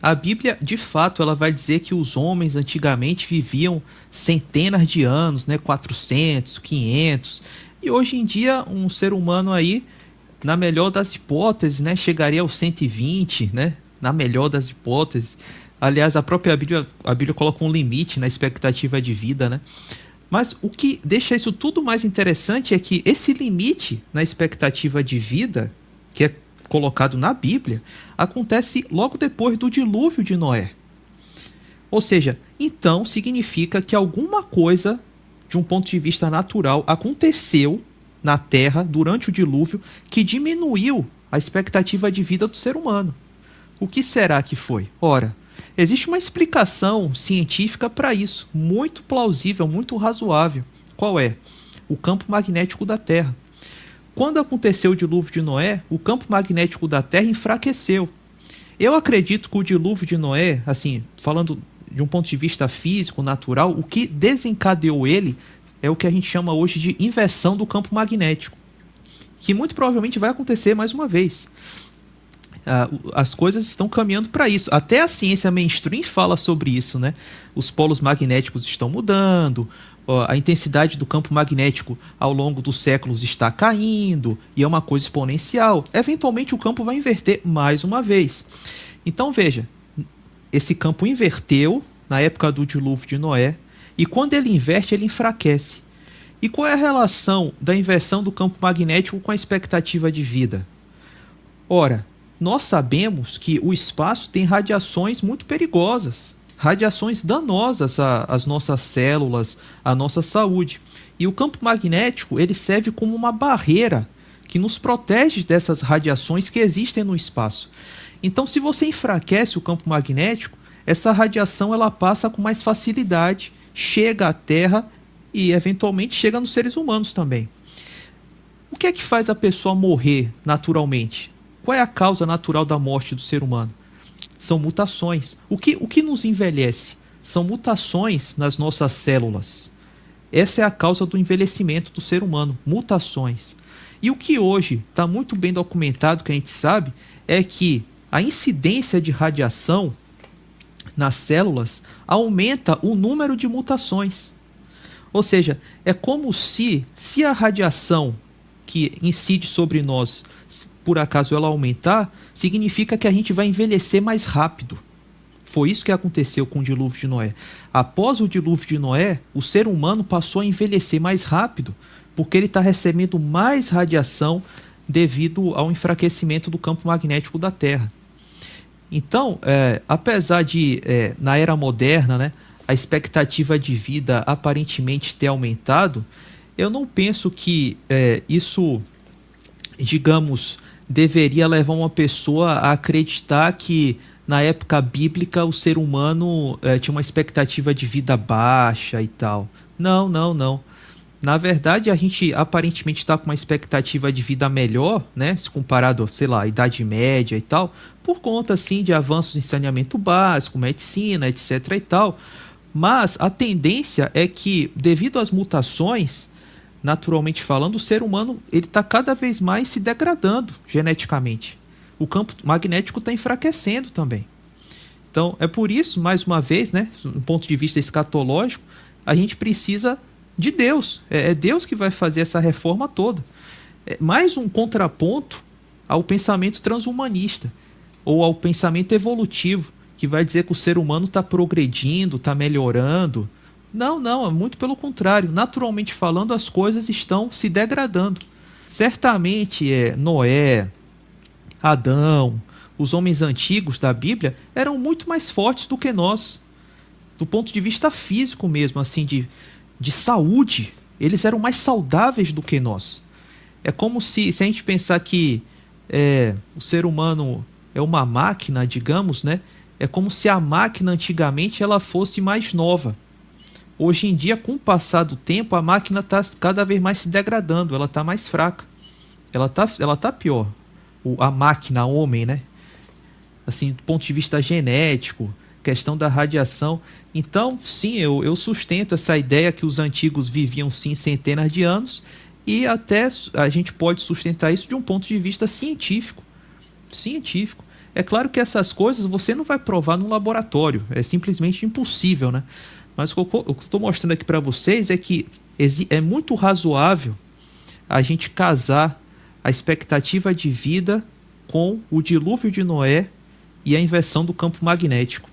A Bíblia, de fato, ela vai dizer que os homens antigamente viviam centenas de anos, né, 400, 500, e hoje em dia um ser humano aí, na melhor das hipóteses, né, chegaria aos 120, né, na melhor das hipóteses. Aliás, a Bíblia coloca um limite na expectativa de vida, né? Mas o que deixa isso tudo mais interessante é que esse limite na expectativa de vida, que é colocado na Bíblia, acontece logo depois do dilúvio de Noé. Ou seja, então significa que alguma coisa, de um ponto de vista natural, aconteceu na Terra durante o dilúvio que diminuiu a expectativa de vida do ser humano. O que será que foi? Ora, existe uma explicação científica para isso, muito plausível, muito razoável. Qual é? O campo magnético da Terra. Quando aconteceu o dilúvio de Noé, o campo magnético da Terra enfraqueceu. Eu acredito que o dilúvio de Noé, assim, falando de um ponto de vista físico, natural, o que desencadeou ele é o que a gente chama hoje de inversão do campo magnético, que muito provavelmente vai acontecer mais uma vez. As coisas estão caminhando para isso. Até a ciência mainstream fala sobre isso, né? Os polos magnéticos estão mudando, a intensidade do campo magnético ao longo dos séculos está caindo, e é uma coisa exponencial. Eventualmente o campo vai inverter mais uma vez. Então veja, esse campo inverteu na época do dilúvio de Noé, e quando ele inverte, ele enfraquece. E qual é a relação da inversão do campo magnético com a expectativa de vida? Ora, nós sabemos que o espaço tem radiações muito perigosas, radiações danosas às nossas células, à nossa saúde. E o campo magnético, ele serve como uma barreira que nos protege dessas radiações que existem no espaço. Então, se você enfraquece o campo magnético, essa radiação ela passa com mais facilidade, chega à Terra e eventualmente chega nos seres humanos também. O que é que faz a pessoa morrer naturalmente? Qual é a causa natural da morte do ser humano? São mutações. O que nos envelhece? São mutações nas nossas células. Essa é a causa do envelhecimento do ser humano, mutações. E o que hoje está muito bem documentado, que a gente sabe, é que a incidência de radiação nas células aumenta o número de mutações. Ou seja, é como se a radiação que incide sobre nós, por acaso ela aumentar, significa que a gente vai envelhecer mais rápido. Foi isso que aconteceu com o dilúvio de Noé. Após o dilúvio de Noé, o ser humano passou a envelhecer mais rápido, porque ele está recebendo mais radiação devido ao enfraquecimento do campo magnético da Terra. Então, apesar de, na era moderna, né, a expectativa de vida aparentemente ter aumentado, eu não penso que isso, digamos, deveria levar uma pessoa a acreditar que na época bíblica o ser humano tinha uma expectativa de vida baixa e tal. Não, não, não. Na verdade, a gente aparentemente está com uma expectativa de vida melhor, né? Se comparado, sei lá, à Idade Média e tal, por conta, assim, de avanços em saneamento básico, medicina, etc e tal. Mas a tendência é que, devido às mutações, naturalmente falando, o ser humano ele está cada vez mais se degradando geneticamente. O campo magnético está enfraquecendo também. Então, é por isso, mais uma vez, né, do ponto de vista escatológico, a gente precisa de Deus. É Deus que vai fazer essa reforma toda. É mais um contraponto ao pensamento transhumanista ou ao pensamento evolutivo, que vai dizer que o ser humano está progredindo, está melhorando. Não, não, é muito pelo contrário. Naturalmente falando, as coisas estão se degradando. Certamente Noé, Adão, os homens antigos da Bíblia eram muito mais fortes do que nós. Do ponto de vista físico mesmo, assim, de saúde, eles eram mais saudáveis do que nós. É como se a gente pensar que o ser humano é uma máquina, digamos, né? É como se a máquina antigamente ela fosse mais nova. Hoje em dia, com o passar do tempo, a máquina está cada vez mais se degradando, ela está mais fraca. Ela tá pior. A máquina, o homem, né? Assim, do ponto de vista genético, questão da radiação. Então, sim, eu sustento essa ideia que os antigos viviam, sim, centenas de anos, e até a gente pode sustentar isso de um ponto de vista científico. Científico. É claro que essas coisas você não vai provar num laboratório, é simplesmente impossível, né? Mas o que eu estou mostrando aqui para vocês é que é muito razoável a gente casar a expectativa de vida com o dilúvio de Noé e a inversão do campo magnético.